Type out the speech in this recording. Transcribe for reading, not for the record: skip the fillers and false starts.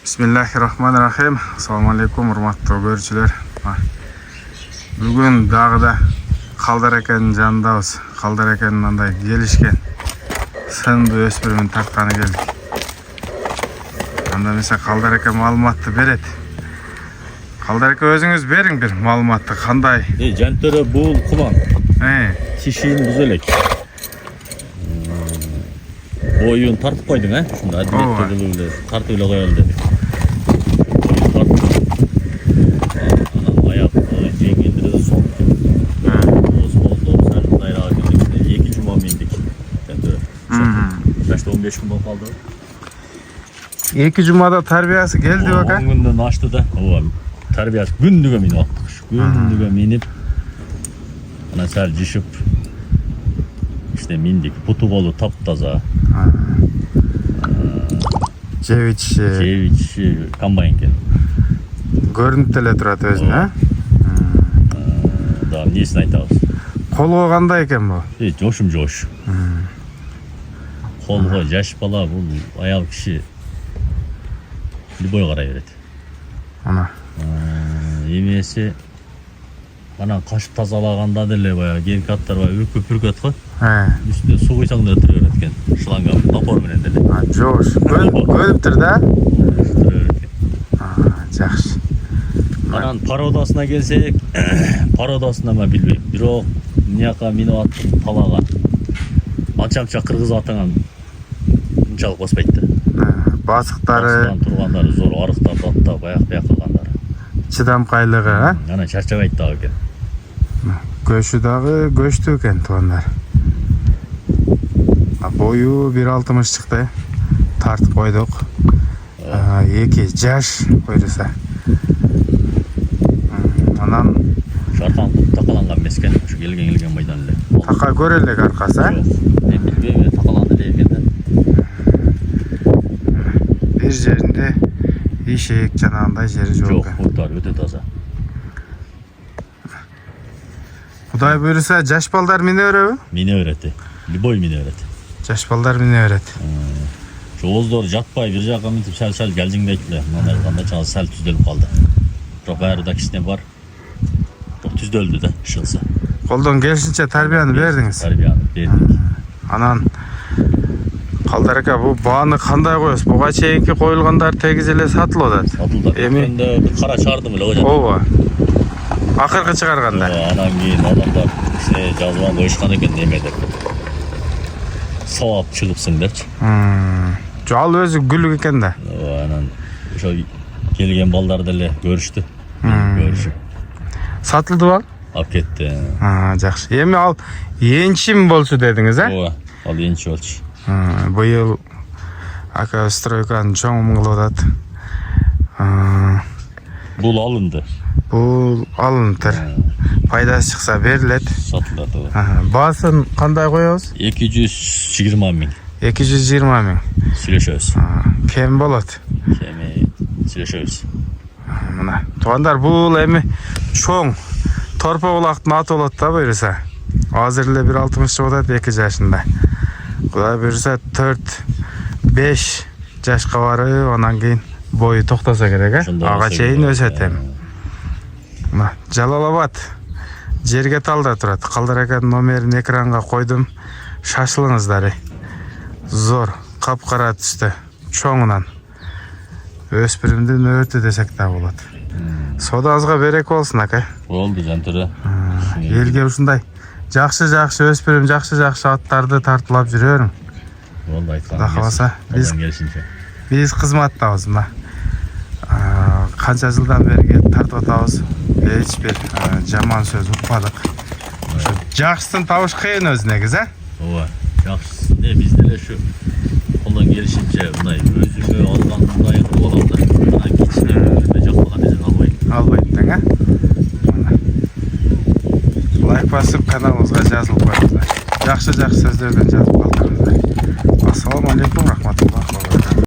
Bismillahirrahmanirrahim. Assalamu alaikum, urmatlı görүүчүлөр. Бүгүн дагы да Калдар экенин жанындабыз. Калдар экенин андай келишкен сынды өспүрүмүн тартканы келдик. Анда эмесе Калдар эке маалыматты берет. Калдар эке өзүңүз бериң бир маалыматты кандай? Жантөрө бул кулан. Тишин буз элек. Boyun tartıp koydun ha? Şunu adil tartıp ile koyalım dedik. Boyun tartıp. Anam ayak cengindirdi son. Oldu sen dayrağa girdik. 2 cuma mindik. Kaçta 15 gün kaldı. 2 cumada terbiyesi geldi bak ha. 10 günden açtı da. Terbiyesi gündüge minip attık. Gündüge minip. Ana sel cişip. İşte mindik. Putu kolu taptaza. Ceviç kombayn кен. Көрүнүп деле турат өзүнө, а? Да, несин айтабыз? Колго кандай экен бу? Жошум жош. Колго жаш бала бул аял киши любой карай берет. Ана. Эмеси анан кашып тазалаганда деле баягы кийинки аттар баягы үркүп аткан. Üstüne su koysan da ötürüyor etken. Şılanga vapor menen dedi. Жош. Көрүптүр да? Жакшы. Анан пародасына келсек, пародасына ма билбейм. Бирок мияка минип аттым талага. Анча кыргыз атаңан унчалык баспайт да. Басыктары, тургандары зор, арыктар датта баяк кылгандары. Чыдамкайлыгы, а? Анан чарчабайт дагы экен. Көшү дагы көчтү экен туугандар. Бою 1.60 чыкты. Тартып койдук. 2 жаш койдуса. Анан шартан такаланган эмес экен. Ушу келген майдан эле. Така көрө элек аркасы, а? Мен билбейм, такаланды эле экен да. Бир жеринде ишек жанагындай жери жок. Жок, буттар өтө таза. Кудай буйруса жаш балдар мине береби? Мине берет. Любой мине берет. Жаш балдар мине берет. Жооздор жатпай бир жака минтип сәл келжиңдейт эле. Мына айтканда чагы сәл түздөлүп калды. Бирок баары да кичине бар. Бирок түздөлдү да, шылса. Колдон келишинче тарбияны бердиңиз. Тарбияны бердик. Анан Калдар эке бу бааны кандай коесуз? Буга чейинки коюлгандар тегиз эле сатылып атат. Сатылды. Эми бир кара чыгардым эле кожо. Ооба. Акыркы чыгарганда. Анан кийин адамдар ичине жазган коюшкан экен неме деп. Сабап чыгыпсың депчи. Ал өзү гүлүк экен да. Анан ошо келген балдар деле көрүштү. Көрүшүп. Сатылдыбы? Алып кетти. Жакшы. Эми ал энчим болчу дедиңиз, а? Ооба, ал энчи болчу. Быйыл ака стройканы чоң кылып атат. Бул алынды. Бул алынды. Пайдасы чыкса берилет. Сатылат. Баасын кандай коебуз? 220 миң. 220 миң. Сүйлөшөбүз. Кем болот? Кеми сүйлөшөбүз. Мына туугандар бул эми чоң торпо булактын аты болот да буйруса. Азыр эле 1.60 чыгып атат 2 жашында. Кудай буйруса 4-5 жашка барып, анан кийин бою токтоса керек, а? Ага чейин өсөт эми. Мына Жалалабад жерге талда турат. Калдар экенин номерин экранга койдум. Шашылыңыздар. Зор, капкара түстө, чоңунан. Өспүрүмдүн өртү десек да болот. Содаңызга береке болсун, ака. Болду, жантөрө. Элге ушундай жакшы өспүрүм, жакшы аттарды тартуулап жүрөөрүң. Болду, айткан. Кудай кааласа, биз кызматтабыз, мына. Канча жылдан бери тартып атабыз. Эч бир жаман сөз укпадык. Ошо жакшысын табыш кыйын өзүнөгүз, а? Ооба, жакшысы. Биз деле ушу колдон келишинче мындай өзүмө алган мындай кылып алам да. Анан кичине өзүмө жакпаган нерсени албайм. Албайт тең, а? Лайк басып каналыбызга жазылып коюңуздар. Жакшы сөздөрдөн жазып калтырыңыздар. Ассаламу алейкум, рахмат.